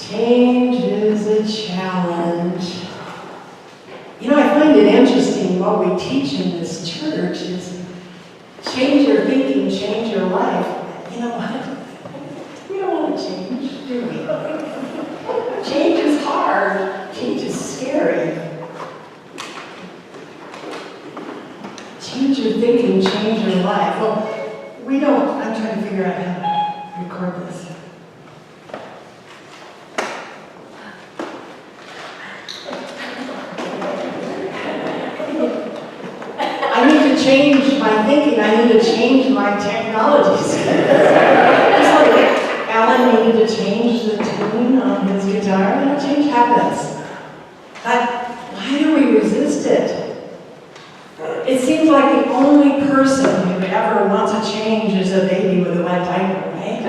Change is a challenge. You know, I find it interesting what we teach in this church is change your thinking, change your life. You know what? We don't want to change, do we? Change is hard. Change is scary. Change your thinking, change your life. Well, we don't. I'm trying to figure out how to record this. I need to change my thinking. I need to change my technologies. Just like Alan needed to change the tune on his guitar, and change happens. But why do we resist it? It seems like the only person who ever wants a change is a baby with a wet diaper, right?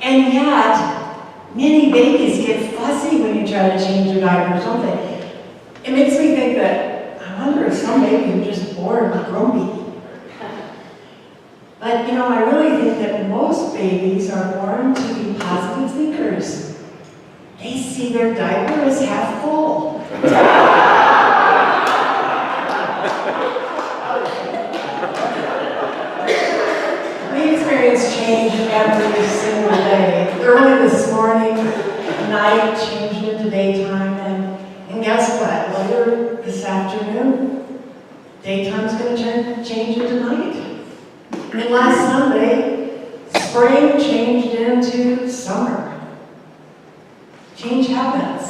And yet, many babies get fussy when you try to change your diapers, don't they? It makes me think that I wonder if some babies are just born grumpy. But you know, I really think that most babies are born to be positive thinkers. They see their diaper as half full. We experience change every single day. Early this morning, night changed into daytime, and guess what? Later this afternoon, daytime's going to change into night. And last Sunday, spring changed into summer. Change happens.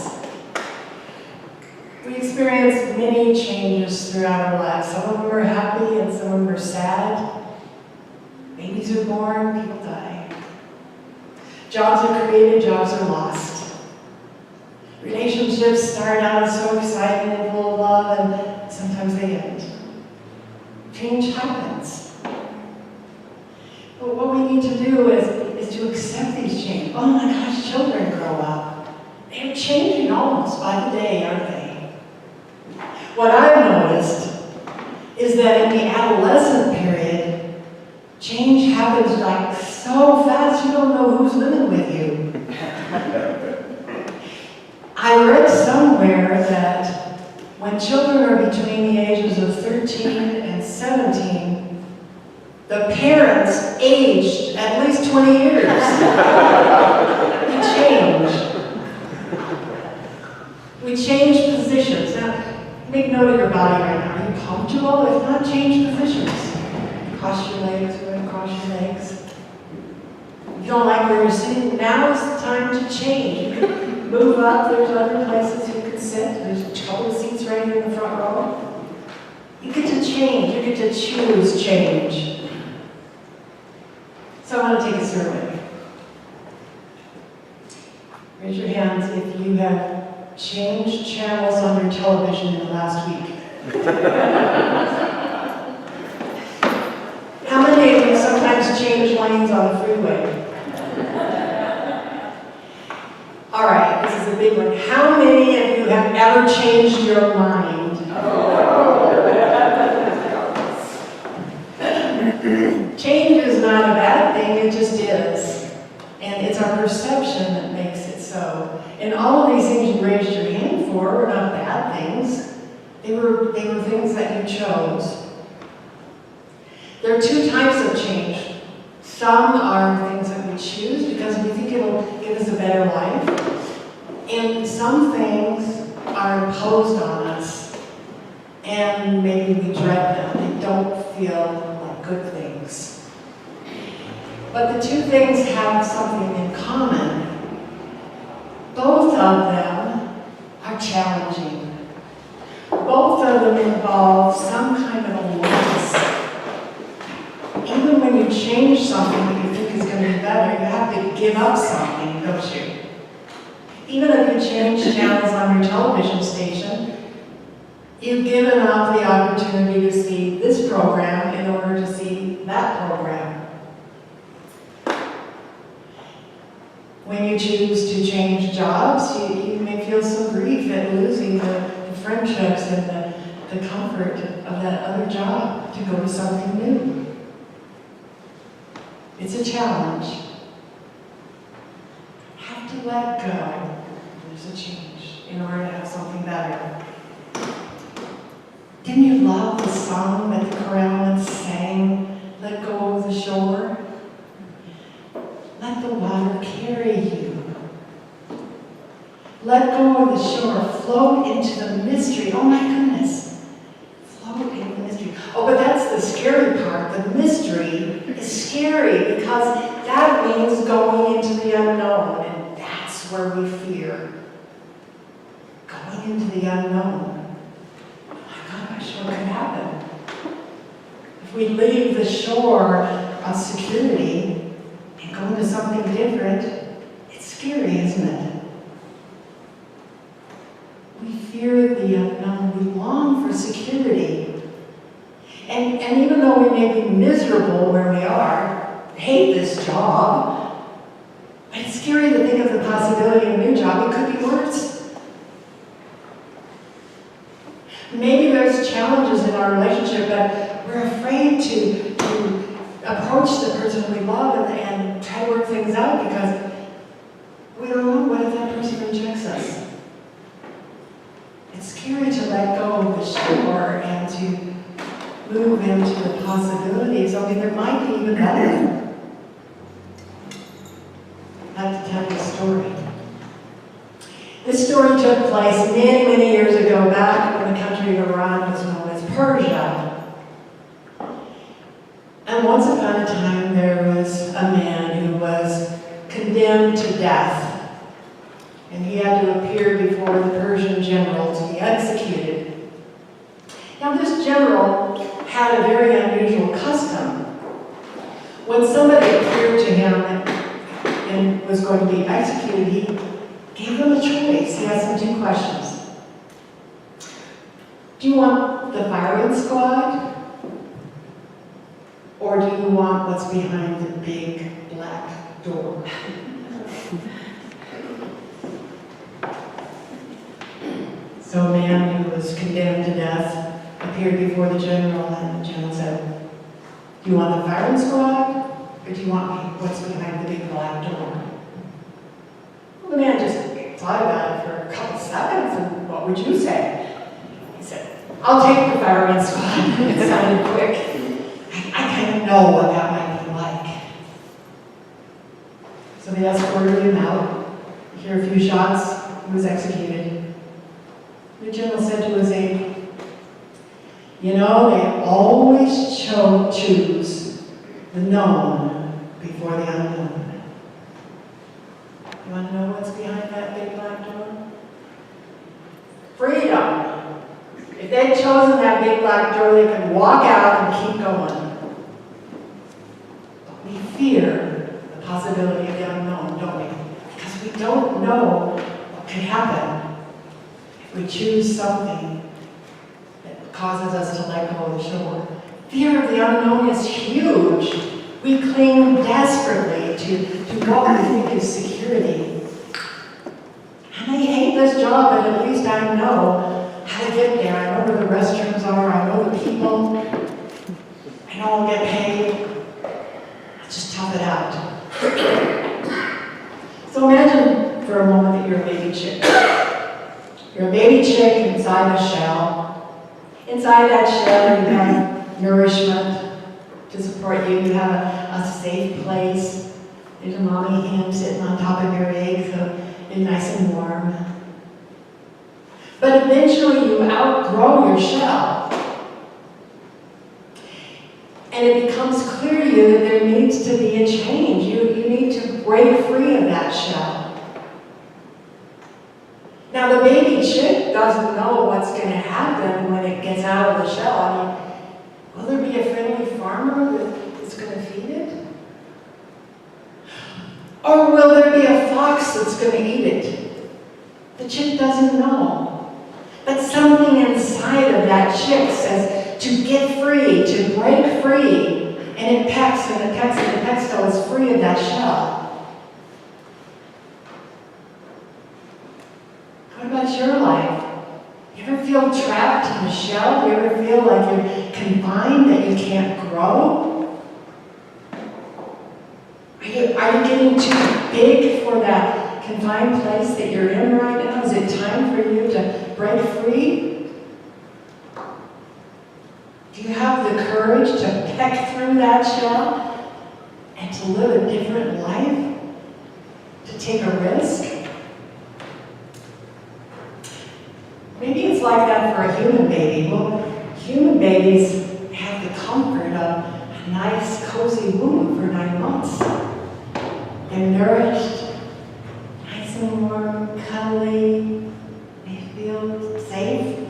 We experience many changes throughout our lives. Some of them are happy and some of them are sad. Babies are born, people die. Jobs are created, jobs are lost. Relationships start out so exciting and full of love, and sometimes they end. Change happens. But what we need to do is to accept these changes. Oh my gosh, children grow up. They're changing almost by the day, aren't they? What I've noticed is that in the adolescent period, change happens like so fast you don't know who's living with you. I read somewhere that when children are between the ages of 13 and 17, the parents aged at least 20 years. We change. We change positions. Now, make note of your body right now. Are you comfortable? If not, change positions. Cross your legs, go ahead and cross your legs. If you don't like where you're sitting, now is the time to change. You can move up, there's other places you can sit. There's a couple of seats right here in the front row. You get to change, you get to choose change. So I want to take a survey. Raise your hands if you have changed channels on your television in the last week. How many of you sometimes change lanes on the freeway? All right, this is a big one. How many of you have ever changed your mind? Change is not a bad thing, it just is. And it's our perception that makes it so. And all of these things you raised your hand for were not bad things. They were things that you chose. There are two types of change. Some are things that we choose because we think it'll give us a better life. And some things are imposed on us. And maybe we dread them. They don't feel like good things. But the two things have something in common. Both of them are challenging. Both of them involve some kind of a loss. Even when you change something that you think is going to be better, you have to give up something, don't you? Even if you change channels on your television station, you've given up the opportunity to see this program in order to see that program. When you choose to change jobs, you may feel some grief at losing the friendships and the comfort of that other job to go to something new. It's a challenge. have to let go. There's a change in order to have something better. Didn't you love the song that the chorale sang, Let Go of the Shore? Let the water carry you. Let go of the shore. Float into the mystery. Oh my goodness. Float into the mystery. Oh, but that's the scary part. The mystery is scary because that means going into the unknown, and that's where we fear. Going into the unknown. Oh my gosh, what could happen? If we leave the shore of security and go into something different, it's scary, isn't it? We fear the unknown. We long for security. And even though we may be miserable where we are, hate this job, but it's scary to think of the possibility of a new job. It could be worse. Maybe there's challenges in our relationship, but we're afraid to approach the person we love and try to work things out because we don't know what if that person rejects us. It's scary to let go of the shore and to move into the possibilities. I mean, there might be even better. I have to tell you a story. This story took place many, many years ago, back when the country of Iran was known as Persia. And once upon a time, there was a man who was condemned to death. And he had to appear before the Persian general to be executed. Now, this general had a very unusual custom. When somebody appeared to him and was going to be executed, he gave them a choice. He asked them 2 questions. Do you want the firing squad? Or do you want what's behind the big black door? So a man who was condemned to death appeared before the general, and the general said, do you want the firing squad, or do you want what's behind the big black door? Well, the man just thought about it for a couple seconds, and what would you say? He said, I'll take the firing squad. It sounded quick. I kind of know what that might be like. So they escorted him out. Hear a few shots, he was executed. The general said to his aide, you know, they always choose the known before the unknown. You want to know what's behind that big black door? Freedom. If they'd chosen that big black door, they could walk out and keep going. But we fear the possibility of the unknown, don't we? Because we don't know what could happen. We choose something that causes us to let go of the shore. Fear of the unknown is huge. We cling desperately to what we think is security. I may hate this job, but at least I know how to get there. I know where the restrooms are. I know the people. I know I'll get paid. I'll just tough it out. So imagine for a moment that you're a baby chick. You're a baby chick inside a shell. Inside that shell, you have nourishment to support you. You have a safe place. There's a mommy hen sitting on top of your egg, so you're nice and warm. But eventually you outgrow your shell. And it becomes clear to you that there needs to be a change. You need to break free of that shell. Now, the baby chick doesn't know what's going to happen when it gets out of the shell. I mean, will there be a friendly farmer that's going to feed it? Or will there be a fox that's going to eat it? The chick doesn't know. But something inside of that chick says to get free, to break free. And it pecks and it pecks and it pecks till it's free of that shell. What about your life? You ever feel trapped in a shell? Do you ever feel like you're confined, that you can't grow? Are you getting too big for that confined place that you're in right now? Is it time for you to break free? Do you have the courage to peck through that shell and to live a different life? To take a risk? Maybe it's like that for a human baby. Well, human babies have the comfort of a nice, cozy womb for 9 months. They're nourished, nice and warm, cuddly, they feel safe.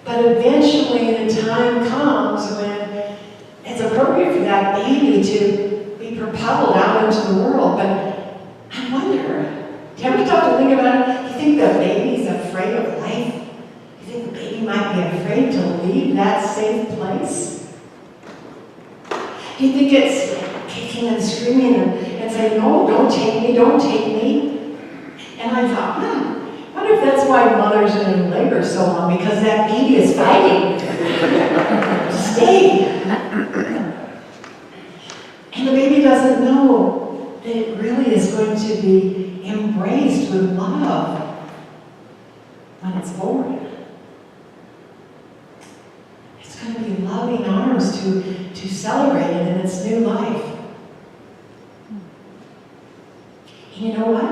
But eventually the time comes when it's appropriate for that baby to be propelled out into the world. But I wonder, do you ever stop to think about it? Do you think the baby's afraid of life? Do you think the baby might be afraid to leave that safe place? Do you think it's kicking and screaming and saying, no, don't take me, don't take me? And I thought, I wonder if that's why mothers are in labor so long, because that baby is fighting to stay. And the baby doesn't know that it really is going to be embraced with love when it's born. It's going to be loving arms to celebrate it in its new life. And you know what?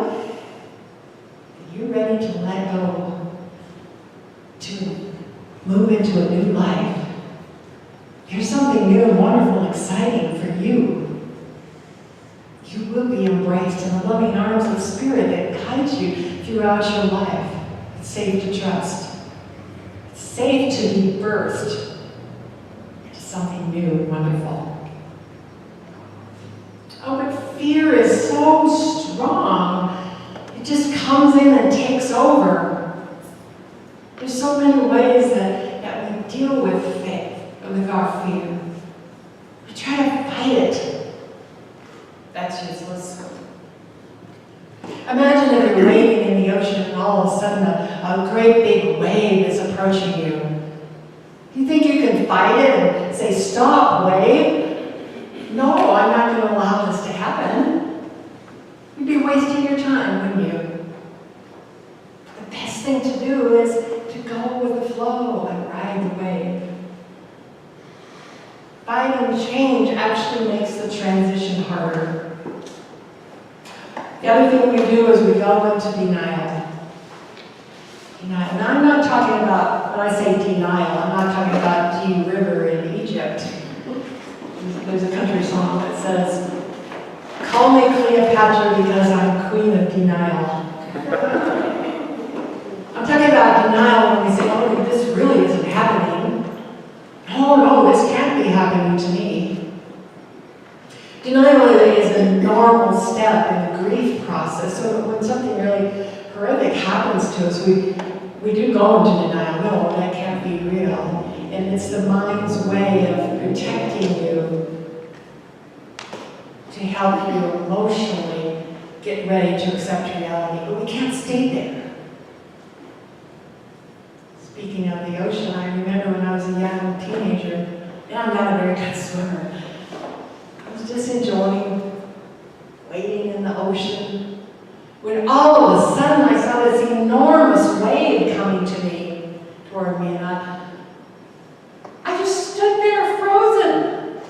Are you ready to let go, to move into a new life? There's something new and wonderful and exciting for you. You will be embraced in the loving arms of Spirit that guides you throughout your life. It's safe to trust. It's safe to be birthed into something new and wonderful. Oh, but fear is so strong. It just comes in and takes over. There's so many ways that we deal with faith, with our fear. We try to fight it. That's useless. Imagine if you're wading in the ocean and all of a sudden a great big wave is approaching you. Do you think you can fight it and say, stop, wave? No, I'm not going to allow this to happen. You'd be wasting your time, wouldn't you? The best thing to do is to go with the flow and ride the wave. Fighting change actually makes the transition harder. The other thing we do is we go into denial. Denial. Now I'm not talking about, when I say denial, I'm not talking about D River in Egypt. There's a country song that says, call me Cleopatra because I'm queen of denial. I'm talking about denial when we say, oh, this really isn't happening. Oh no, this can't be happening to me. Denial is a normal step in the grief process. So when something really horrific happens to us, we do go into denial. No, that can't be real. And it's the mind's way of protecting you to help you emotionally get ready to accept reality. But we can't stay there. Speaking of the ocean, I remember when I was a young teenager, and I'm not a very good swimmer. I was just enjoying wading in the ocean, when all of a sudden I saw this enormous wave coming to me, toward me, and I just stood there frozen.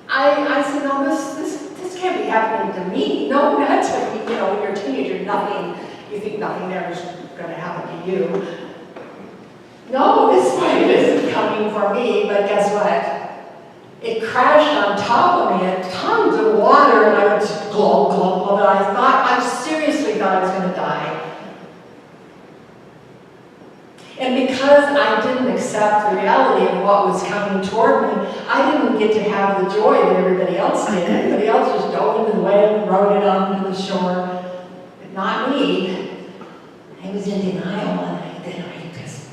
I said, no, this can't be happening to me. No, that's what when you're a teenager, you think nothing ever is going to happen to you. No, this wave isn't coming for me, but guess what? It crashed on top of me, and tons of water, and I went glug, glug, glug, and I seriously thought I was going to die. And because I didn't accept the reality of what was coming toward me, I didn't get to have the joy that everybody else did. Everybody else just dove into the wave and rode it onto the shore. But not me. I was in denial, and then I just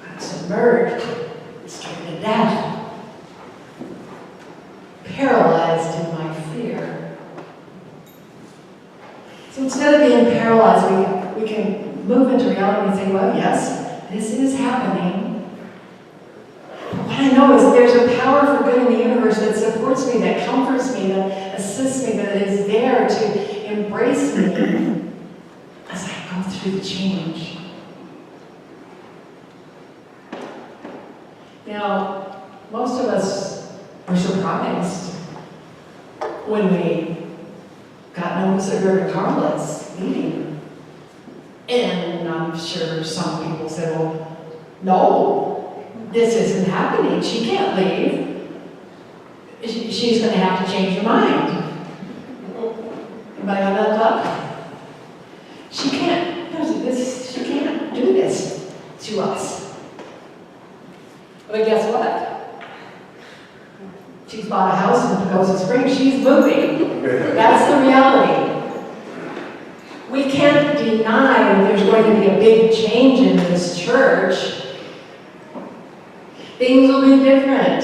got submerged, scared to death, paralyzed in my fear. So instead of being paralyzed, we can move into reality and say, well, yes, this is happening. But what I know is there's a power for good in the universe that supports me, that comforts me, that assists me, that is there to embrace embrace me as I go through the change. Now, most of us were surprised when we got notice of Rev Carla's meeting. And I'm sure some people said, well, no, this isn't happening. She can't leave. She's going to have to change her mind. Anybody have that thought? She can't do this to us. But guess what? She's bought a house in Pagosa Springs. She's moving. That's the reality. We can't deny that there's going to be a big change in this church. Things will be different.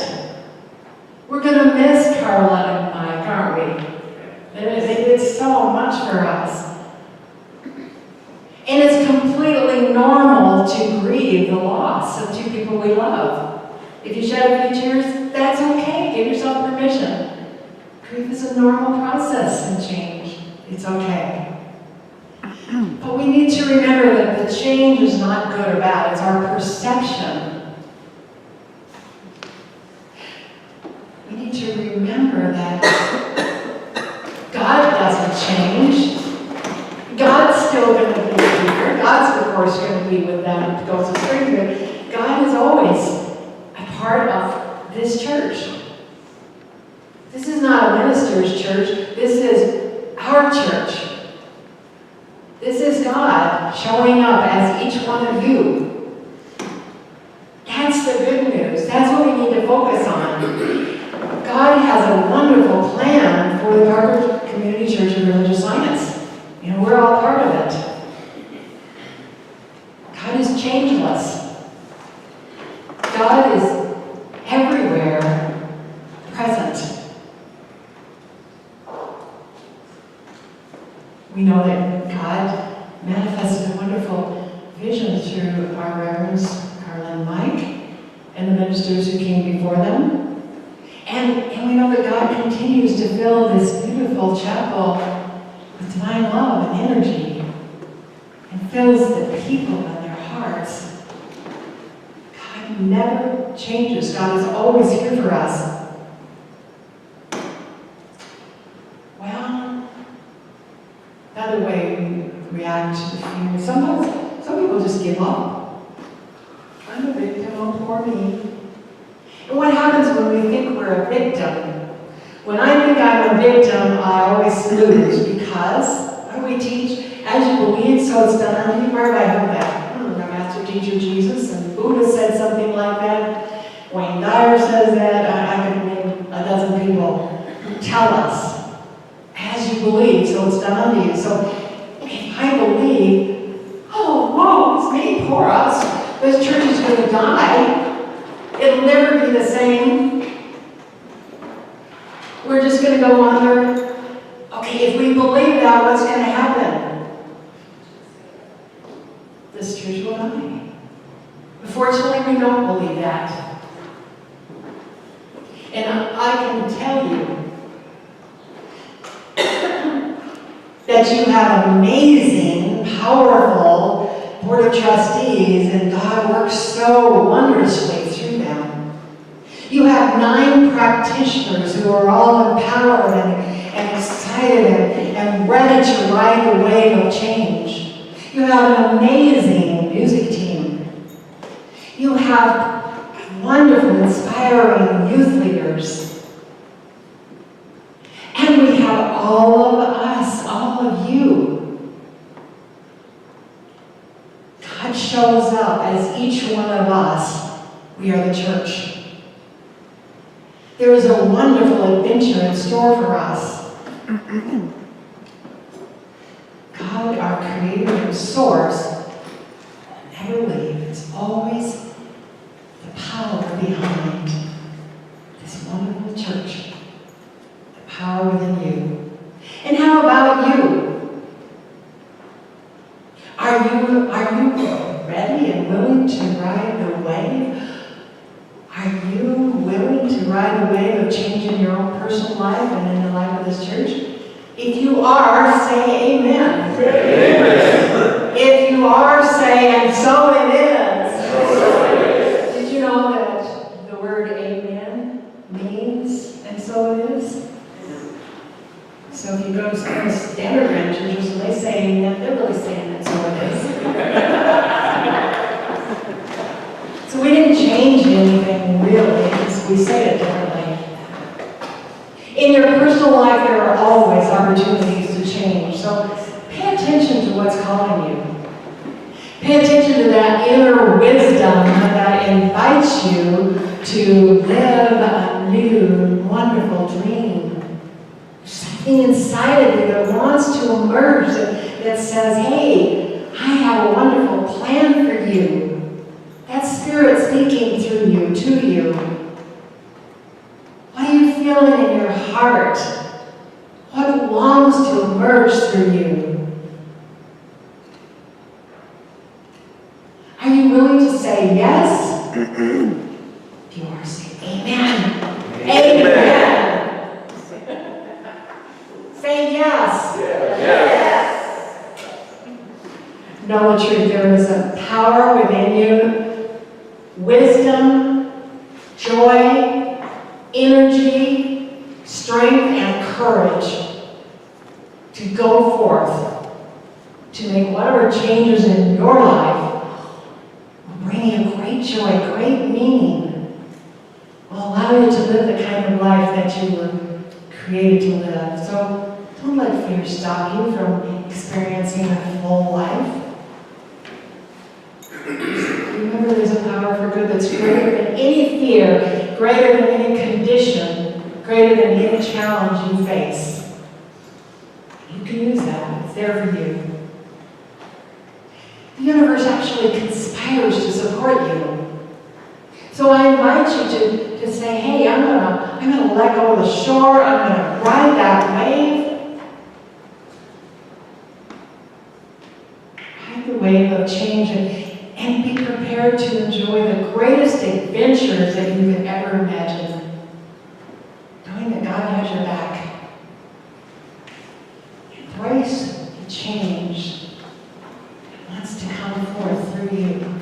We're going to miss Carla and Mike, aren't we? They did so much for us. And it's completely normal to grieve the loss of two people we love. If you shed a few tears, that's okay. Give yourself permission. Grief is a normal process in change. It's okay. But we need to remember that the change is not good or bad. It's our perception. We need to remember that God doesn't change. God's still going to be here. God's, of course, going to be with them to go to Springfield. God is always a part of this church. This is not a minister's church. This is our church. This is God showing up as each one of you. That's the good news. That's what we need to focus on. God has a wonderful plan for the Parker Community Church of Religious Science. You know, we're all part of it. God is changeless. God is everywhere present. We know that God manifested a wonderful vision through our Reverends Carla and Mike and the ministers who came before them. And we know that God continues to fill this beautiful chapel with divine love and energy and fills the people and their hearts. God never changes. God is always here for us. Well, another way we react to fear. Sometimes some people just give up. I'm a victim, oh poor me. And what happens when we think we're a victim? When I think I'm a victim, I always lose because we teach, as you believe, so it's done unto you. Where have I heard that? Our master teacher Jesus, and Buddha said something like that. Wayne Dyer says that. I could name a dozen people who tell us, as you believe, so it's done unto you. So if I believe, oh, whoa, it's me, poor us, this church is going to die. It'll never be the same. We're just going to go under. Okay, if we believe that, what's going to happen? This church will die. Unfortunately, we don't believe that. And I can tell you that you have an amazing, powerful Board of Trustees, and God works so wondrously through them. You have 9 practitioners who are all empowered and excited and ready to ride the wave of change. You have an amazing music team. You have wonderful, inspiring youth leaders. And we have all of us, all of you. God shows up as each one of us. We are the church. There is a wonderful adventure in store for us. God, our creator and source, never leave. It's always the power behind this wonderful church. The power within you. And how about you? Are you ready and willing to ride the wave? Are you willing to ride the wave of change in your own personal life and in the life of this church? If you are, say amen. Amen. If you are, say, and so it is. Did you know that the word amen means, and so it is? So if you go to some standard rank churches and they say amen, they're really saying and so it is. So we didn't change anything really, because we say it differently. In your personal life, there are always opportunities to change. So pay attention to what's calling you. Pay attention to that inner wisdom that invites you to live a new, wonderful dream. There's something inside of you that wants to emerge, that says, hey, I have a wonderful plan for you. That Spirit speaking through you, to you. What are you feeling in your heart? What longs to emerge through you? Are you willing to say yes? If you are, say amen. Amen. Say yes. Yes. Know the truth. There is a power within you, wisdom, joy, energy, strength, and courage to go forth, to make whatever changes in your life will bring you great joy, great meaning, will allow you to live the kind of life that you were created to live. So don't let fear stop you from experiencing a full life. Remember, there's a power for good that's greater than any fear, greater than any condition, greater than any challenge you face. You can use that. It's there for you. The universe actually conspires to support you. So I invite you to say, hey, I'm gonna let go of the shore, I'm gonna ride that wave. Ride the wave of change and be prepared to enjoy the greatest adventures that you could ever imagine. Knowing that God has your back. Embrace the change that wants to come forth through you.